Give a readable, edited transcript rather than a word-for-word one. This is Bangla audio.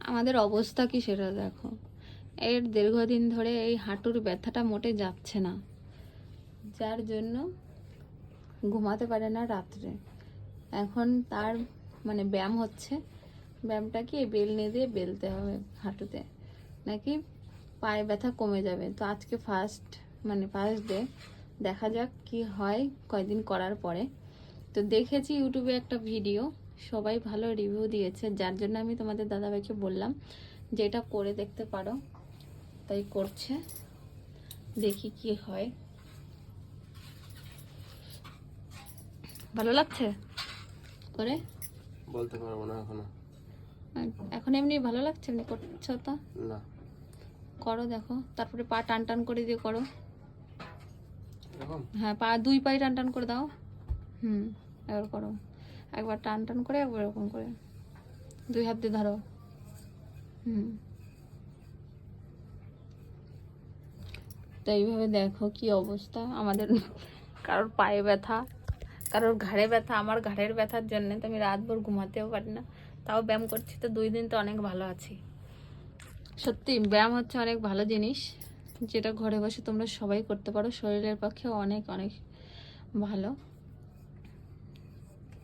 আমাদের অবস্থা কি সেটা দেখো। এর দীর্ঘদিন ধরে এই হাঁটুর ব্যথাটা মোটে যাচ্ছে না, যার জন্য ঘুমাতে পারে না রাত্রে। এখন তার মানে ব্যায়াম হচ্ছে, ব্যায়ামটা কি বেলনি দিয়ে বেলতে হবে হাঁটুতে, নাকি পায়ে ব্যথা কমে যাবে। তো আজকে ফার্স্ট ডে, দেখা যাক কি হয় কয়দিন করার পরে। তো দেখেছি ইউটিউবে একটা ভিডিও, সবাই ভালো রিভিউ দিয়েছে, যার জন্য আমি তোমাদের দাদাভাইকে বললাম যে এটা করে দেখতে পারো, তাই করছে, দেখি কি হয়। ভালো লাগছে করে? বলতে পারবো না এখনো। এখন এমনি ভালো লাগছে, এমনি করছো তো? না। করো দেখো, তারপরে পা টান টান করে দিয়ে করো। এরকম? হ্যাঁ, পা দুই পায়ে টান টান করে দাও। এবার করো, একবার টান টান করে, একবার এরকম করে দুই হাত দিয়ে ধরো। তো এইভাবে দেখো কি অবস্থা আমাদের। কারোর পায়ে ব্যথা, কারোর ঘাড়ে ব্যথা। আমার ঘাড়ের ব্যথার জন্য তো আমি রাতভর ঘুমাতেও পারি না, তাও ব্যায়াম করছি। তো 2 দিন তো অনেক ভালো আছি। সত্যি ব্যায়াম হচ্ছে অনেক ভালো জিনিস, যেটা ঘরে বসে তোমরা সবাই করতে পারো, শরীরের পক্ষে অনেক অনেক ভালো।